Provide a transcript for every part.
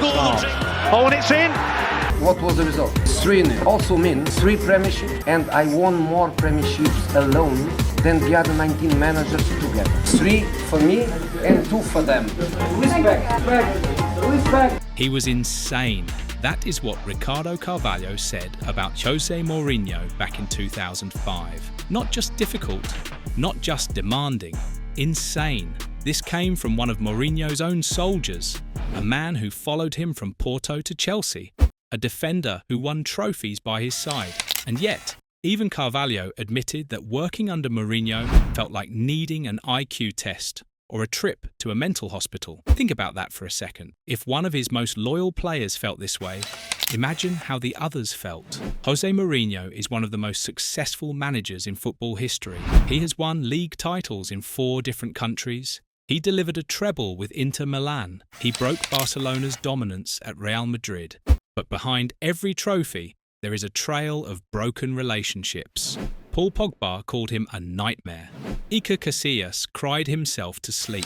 Oh, and it's in. What was the result? 3-0. Also means 3 premierships, and I won more premierships alone than the other 19 managers together. 3 for me and 2 for them. Respect. He was insane. That is what Ricardo Carvalho said about José Mourinho back in 2005. Not just difficult, not just demanding, insane. This came from one of Mourinho's own soldiers, a man who followed him from Porto to Chelsea, a defender who won trophies by his side. And yet, even Carvalho admitted that working under Mourinho felt like needing an IQ test or a trip to a mental hospital. Think about that for a second. If one of his most loyal players felt this way, imagine how the others felt. José Mourinho is one of the most successful managers in football history. He has won league titles in 4 different countries. He delivered a treble with Inter Milan. He broke Barcelona's dominance at Real Madrid. But behind every trophy, there is a trail of broken relationships. Paul Pogba called him a nightmare. Iker Casillas cried himself to sleep.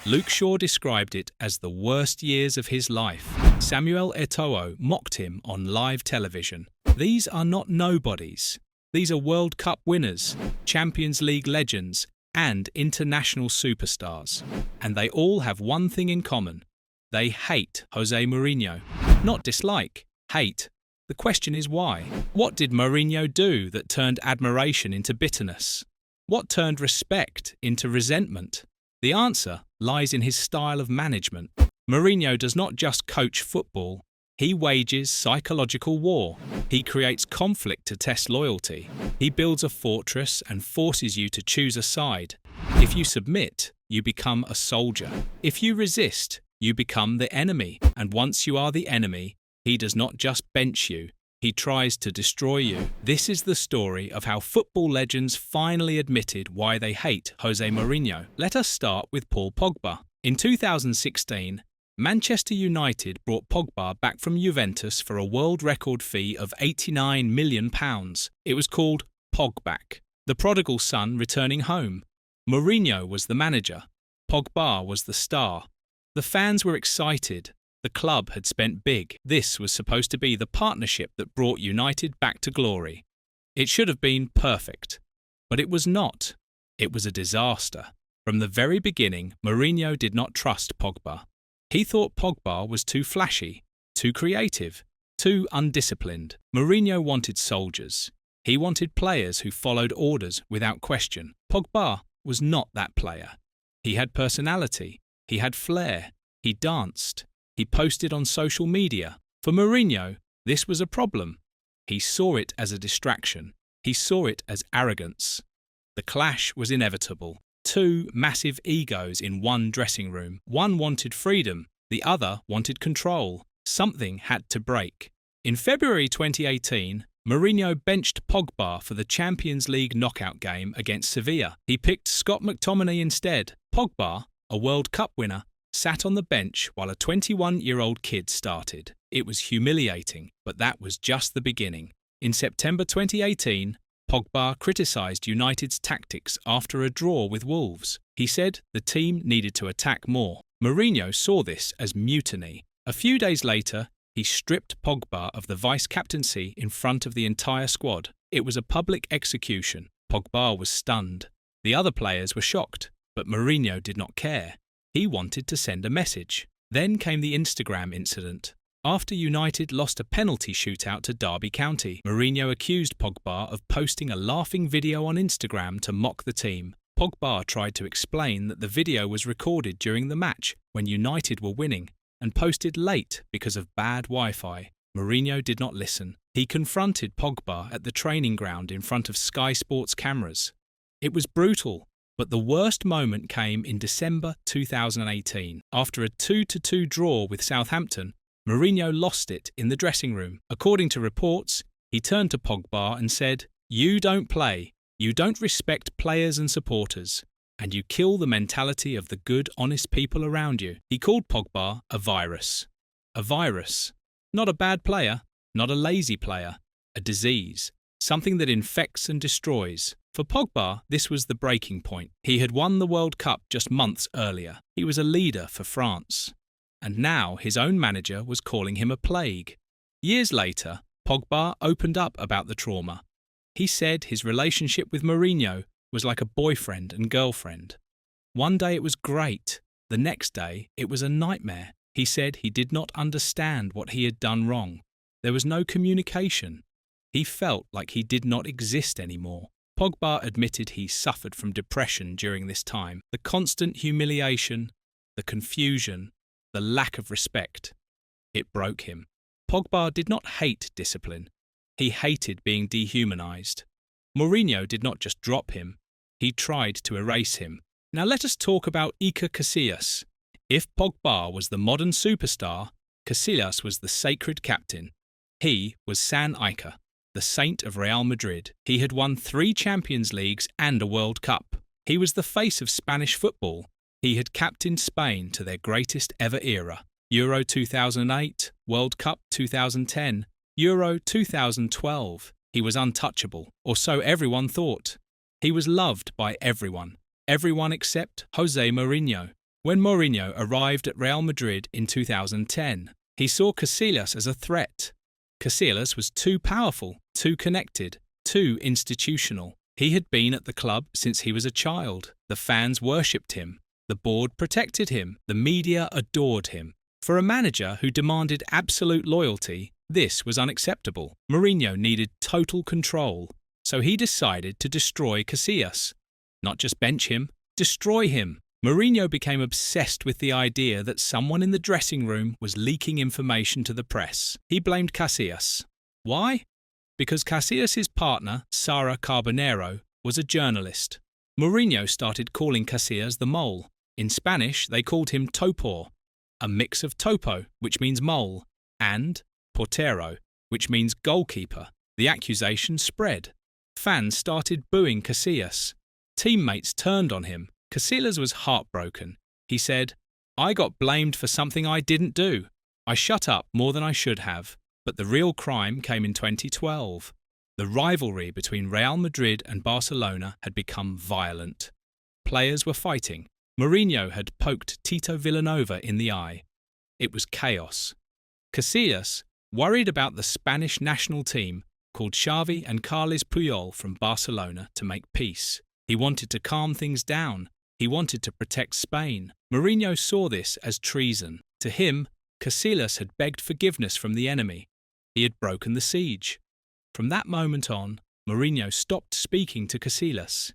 Luke Shaw described it as the worst years of his life. Samuel Eto'o mocked him on live television. These are not nobodies. These are World Cup winners, Champions League legends, and international superstars. And they all have one thing in common. They hate José Mourinho. Not dislike, hate. The question is why? What did Mourinho do that turned admiration into bitterness? What turned respect into resentment? The answer lies in his style of management. Mourinho does not just coach football, he wages psychological war. He creates conflict to test loyalty. He builds a fortress and forces you to choose a side. If you submit, you become a soldier. If you resist, you become the enemy. And once you are the enemy, he does not just bench you, he tries to destroy you. This is the story of how football legends finally admitted why they hate José Mourinho. Let us start with Paul Pogba. In 2016, Manchester United brought Pogba back from Juventus for a world record fee of £89 million. It was called Pogback, the prodigal son returning home. Mourinho was the manager. Pogba was the star. The fans were excited. The club had spent big. This was supposed to be the partnership that brought United back to glory. It should have been perfect. But it was not. It was a disaster. From the very beginning, Mourinho did not trust Pogba. He thought Pogba was too flashy, too creative, too undisciplined. Mourinho wanted soldiers. He wanted players who followed orders without question. Pogba was not that player. He had personality. He had flair. He danced. He posted on social media. For Mourinho, this was a problem. He saw it as a distraction. He saw it as arrogance. The clash was inevitable. 2 massive egos in one dressing room. One wanted freedom. The other wanted control. Something had to break. In February 2018, Mourinho benched Pogba for the Champions League knockout game against Sevilla. He picked Scott McTominay instead. Pogba, a World Cup winner, sat on the bench while a 21-year-old kid started. It was humiliating, but that was just the beginning. In September 2018, Pogba criticised United's tactics after a draw with Wolves. He said the team needed to attack more. Mourinho saw this as mutiny. A few days later, he stripped Pogba of the vice-captaincy in front of the entire squad. It was a public execution. Pogba was stunned. The other players were shocked, but Mourinho did not care. He wanted to send a message. Then came the Instagram incident. After United lost a penalty shootout to Derby County, Mourinho accused Pogba of posting a laughing video on Instagram to mock the team. Pogba tried to explain that the video was recorded during the match when United were winning and posted late because of bad Wi-Fi. Mourinho did not listen. He confronted Pogba at the training ground in front of Sky Sports cameras. It was brutal. But the worst moment came in December 2018. After a 2-2 draw with Southampton, Mourinho lost it in the dressing room. According to reports, he turned to Pogba and said, "You don't play, you don't respect players and supporters, and you kill the mentality of the good, honest people around you." He called Pogba a virus. A virus. Not a bad player, not a lazy player, a disease. Something that infects and destroys. For Pogba, this was the breaking point. He had won the World Cup just months earlier. He was a leader for France. and now his own manager was calling him a plague. Years later, Pogba opened up about the trauma. He said his relationship with Mourinho was like a boyfriend and girlfriend. One day it was great, the next day it was a nightmare. He said he did not understand what he had done wrong. There was no communication. He felt like he did not exist anymore. Pogba admitted he suffered from depression during this time. The constant humiliation, the confusion, the lack of respect. It broke him. Pogba did not hate discipline. He hated being dehumanized. Mourinho did not just drop him. He tried to erase him. Now let us talk about Iker Casillas. If Pogba was the modern superstar, Casillas was the sacred captain. He was San Iker, the saint of Real Madrid. He had won 3 Champions Leagues and a World Cup. He was the face of Spanish football. He had captained Spain to their greatest ever era. Euro 2008, World Cup 2010, Euro 2012. He was untouchable, or so everyone thought. He was loved by everyone except José Mourinho. When Mourinho arrived at Real Madrid in 2010, he saw Casillas as a threat. Casillas was too powerful, too connected, too institutional. He had been at the club since he was a child. The fans worshipped him. The board protected him. The media adored him. For a manager who demanded absolute loyalty, this was unacceptable. Mourinho needed total control, so he decided to destroy Casillas. Not just bench him, destroy him. Mourinho became obsessed with the idea that someone in the dressing room was leaking information to the press. He blamed Casillas. Why? Because Casillas' partner, Sara Carbonero, was a journalist. Mourinho started calling Casillas the mole. In Spanish, they called him Topo, a mix of topo, which means mole, and portero, which means goalkeeper. The accusation spread. Fans started booing Casillas. Teammates turned on him. Casillas was heartbroken. He said, "I got blamed for something I didn't do. I shut up more than I should have." But the real crime came in 2012. The rivalry between Real Madrid and Barcelona had become violent. Players were fighting. Mourinho had poked Tito Vilanova in the eye. It was chaos. Casillas, worried about the Spanish national team, called Xavi and Carles Puyol from Barcelona to make peace. He wanted to calm things down. He wanted to protect Spain. Mourinho saw this as treason. To him, Casillas had begged forgiveness from the enemy. He had broken the siege. From that moment on, Mourinho stopped speaking to Casillas.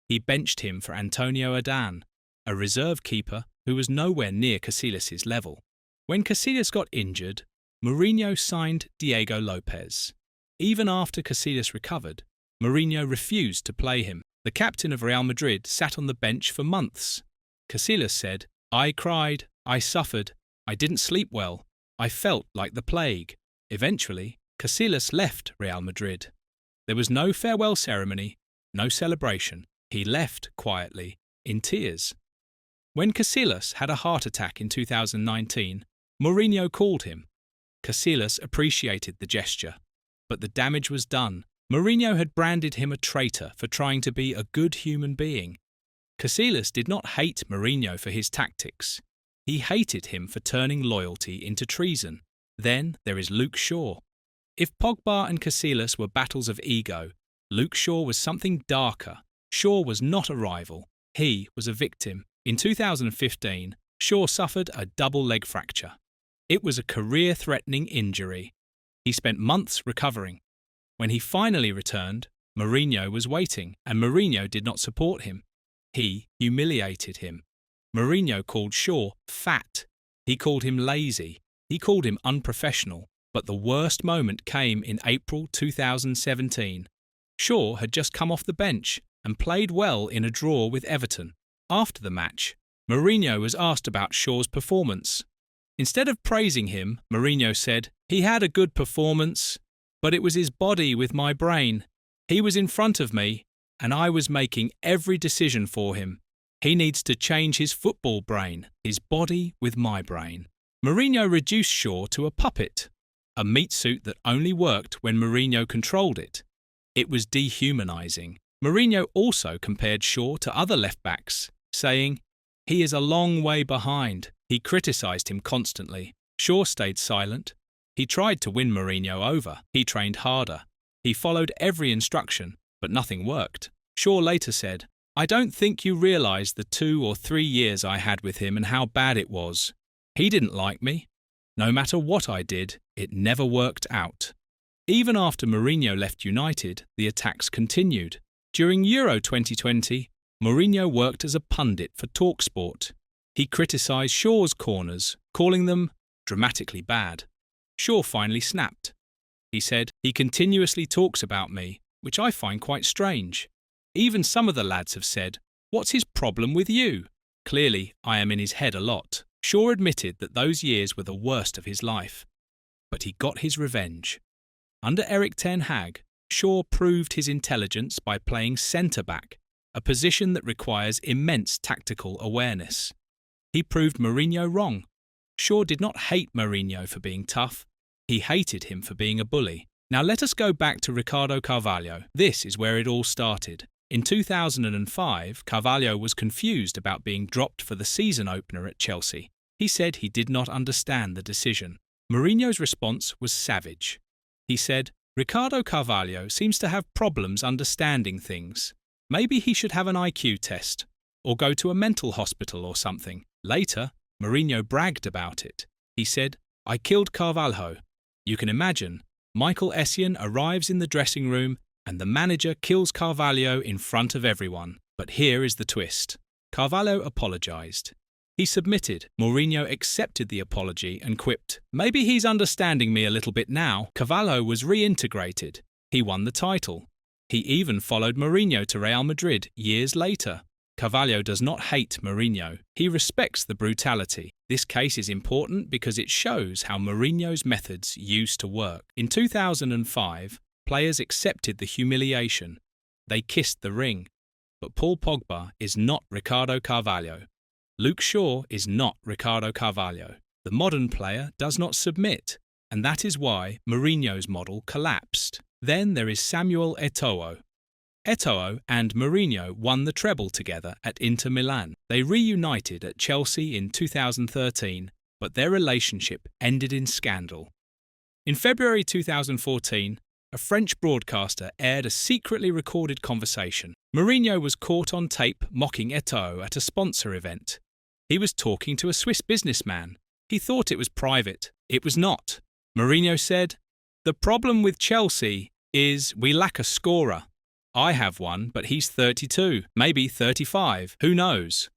He benched him for Antonio Adan, a reserve keeper who was nowhere near Casillas' level. When Casillas got injured, Mourinho signed Diego Lopez. Even after Casillas recovered, Mourinho refused to play him. The captain of Real Madrid sat on the bench for months. Casillas said, "I cried, I suffered, I didn't sleep well, I felt like the plague." Eventually, Casillas left Real Madrid. There was no farewell ceremony, no celebration. He left quietly, in tears. When Casillas had a heart attack in 2019, Mourinho called him. Casillas appreciated the gesture, but the damage was done. Mourinho had branded him a traitor for trying to be a good human being. Casillas did not hate Mourinho for his tactics. He hated him for turning loyalty into treason. Then there is Luke Shaw. If Pogba and Casillas were battles of ego, Luke Shaw was something darker. Shaw was not a rival. He was a victim. In 2015, Shaw suffered a double leg fracture. It was a career-threatening injury. He spent months recovering. When he finally returned, Mourinho was waiting, and Mourinho did not support him. He humiliated him. Mourinho called Shaw fat. He called him lazy. He called him unprofessional. But the worst moment came in April 2017. Shaw had just come off the bench and played well in a draw with Everton. After the match, Mourinho was asked about Shaw's performance. Instead of praising him, Mourinho said, "He had a good performance, but it was his body with my brain. He was in front of me, and I was making every decision for him. He needs to change his football brain, his body with my brain." Mourinho reduced Shaw to a puppet, a meat suit that only worked when Mourinho controlled it. It was dehumanising. Mourinho also compared Shaw to other left-backs, saying, "He is a long way behind. He criticised him constantly. Shaw stayed silent. He tried to win Mourinho over. He trained harder. He followed every instruction, but nothing worked. Shaw later said, "I don't think you realise the 2 or 3 years I had with him and how bad it was. He didn't like me. No matter what I did, it never worked out." Even after Mourinho left United, the attacks continued. During Euro 2020, Mourinho worked as a pundit for TalkSport. He criticised Shaw's corners, calling them dramatically bad. Shaw finally snapped. He said, "He continuously talks about me, which I find quite strange. Even some of the lads have said, 'What's his problem with you?' Clearly, I am in his head a lot." Shaw admitted that those years were the worst of his life. But he got his revenge. Under Erik ten Hag, Shaw proved his intelligence by playing centre-back, a position that requires immense tactical awareness. He proved Mourinho wrong. Shaw did not hate Mourinho for being tough. He hated him for being a bully. Now let us go back to Ricardo Carvalho. This is where it all started. In 2005, Carvalho was confused about being dropped for the season opener at Chelsea. He said he did not understand the decision. Mourinho's response was savage. He said, "Ricardo Carvalho seems to have problems understanding things. Maybe he should have an IQ test, or go to a mental hospital or something." Later, Mourinho bragged about it. He said, "I killed Carvalho." You can imagine, Michael Essien arrives in the dressing room and the manager kills Carvalho in front of everyone. But here is the twist. Carvalho apologised. He submitted. Mourinho accepted the apology and quipped, "Maybe he's understanding me a little bit now." Carvalho was reintegrated. He won the title. He even followed Mourinho to Real Madrid years later. Carvalho does not hate Mourinho. He respects the brutality. This case is important because it shows how Mourinho's methods used to work. In 2005, players accepted the humiliation. They kissed the ring. But Paul Pogba is not Ricardo Carvalho. Luke Shaw is not Ricardo Carvalho. The modern player does not submit, and that is why Mourinho's model collapsed. Then there is Samuel Eto'o. Eto'o and Mourinho won the treble together at Inter Milan. They reunited at Chelsea in 2013, but their relationship ended in scandal. In February 2014, a French broadcaster aired a secretly recorded conversation. Mourinho was caught on tape mocking Eto'o at a sponsor event. He was talking to a Swiss businessman. He thought it was private. It was not. Mourinho said, "The problem with Chelsea is we lack a scorer. I have one, but he's 32, maybe 35, who knows?"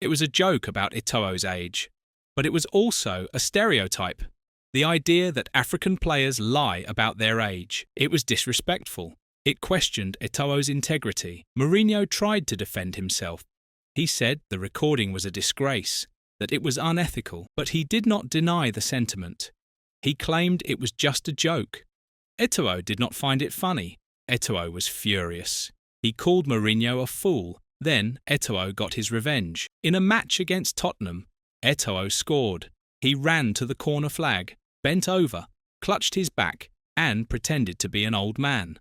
It was a joke about Eto'o's age, but it was also a stereotype. The idea that African players lie about their age. It was disrespectful. It questioned Eto'o's integrity. Mourinho tried to defend himself. He said the recording was a disgrace, that it was unethical, but he did not deny the sentiment. He claimed it was just a joke. Eto'o did not find it funny. Eto'o was furious. He called Mourinho a fool. Then Eto'o got his revenge. In a match against Tottenham, Eto'o scored. He ran to the corner flag, bent over, clutched his back, and pretended to be an old man.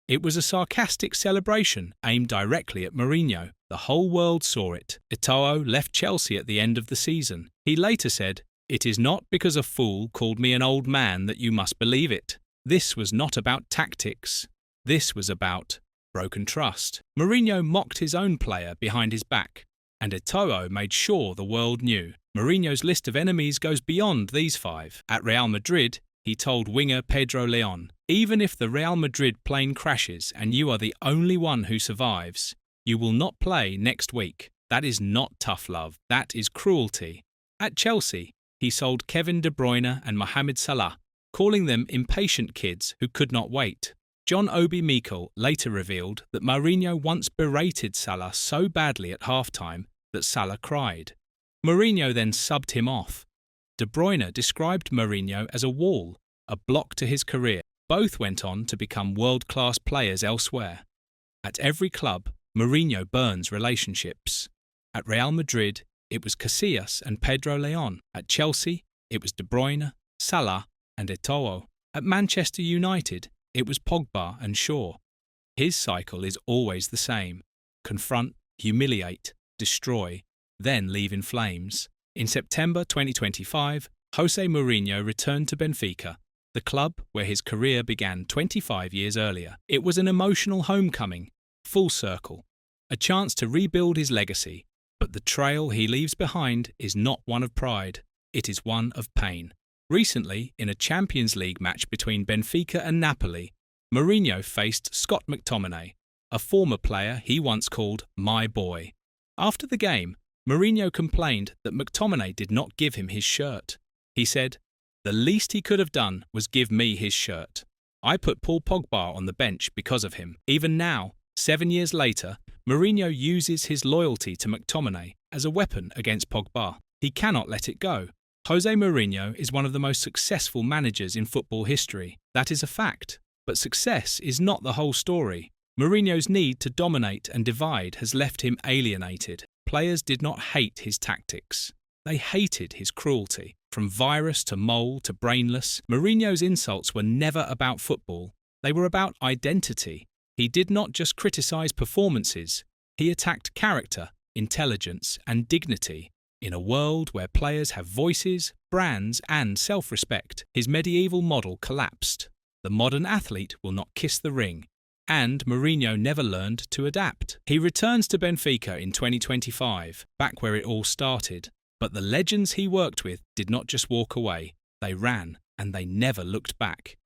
It was a sarcastic celebration aimed directly at Mourinho. The whole world saw it. Eto'o left Chelsea at the end of the season. He later said, "It is not because a fool called me an old man that you must believe it." This was not about tactics. This was about broken trust. Mourinho mocked his own player behind his back, and Eto'o made sure the world knew. Mourinho's list of enemies goes beyond these 5. At Real Madrid, he told winger Pedro Leon, "Even if the Real Madrid plane crashes and you are the only one who survives, you will not play next week. That is not tough love. That is cruelty." At Chelsea, he sold Kevin De Bruyne and Mohamed Salah, calling them impatient kids who could not wait. John Obi Mikel later revealed that Mourinho once berated Salah so badly at halftime that Salah cried. Mourinho then subbed him off. De Bruyne described Mourinho as a wall, a block to his career. Both went on to become world-class players elsewhere. At every club, Mourinho burns relationships. At Real Madrid, it was Casillas and Pedro Leon. At Chelsea, it was De Bruyne, Salah and Eto'o. At Manchester United, it was Pogba and Shaw. His cycle is always the same: confront, humiliate, destroy, then leave in flames. In September 2025, José Mourinho returned to Benfica, the club where his career began 25 years earlier. It was an emotional homecoming, full circle, a chance to rebuild his legacy, but the trail he leaves behind is not one of pride, it is one of pain. Recently, in a Champions League match between Benfica and Napoli, Mourinho faced Scott McTominay, a former player he once called "my boy." After the game, Mourinho complained that McTominay did not give him his shirt. He said, "The least he could have done was give me his shirt. I put Paul Pogba on the bench because of him." Even now, 7 years later, Mourinho uses his loyalty to McTominay as a weapon against Pogba. He cannot let it go. José Mourinho is one of the most successful managers in football history. That is a fact. But success is not the whole story. Mourinho's need to dominate and divide has left him alienated. Players did not hate his tactics. They hated his cruelty. From virus to mole to brainless, Mourinho's insults were never about football. They were about identity. He did not just criticise performances. He attacked character, intelligence, and dignity. In a world where players have voices, brands, and self-respect, his medieval model collapsed. The modern athlete will not kiss the ring. And Mourinho never learned to adapt. He returns to Benfica in 2025, back where it all started. But the legends he worked with did not just walk away. They ran, and they never looked back.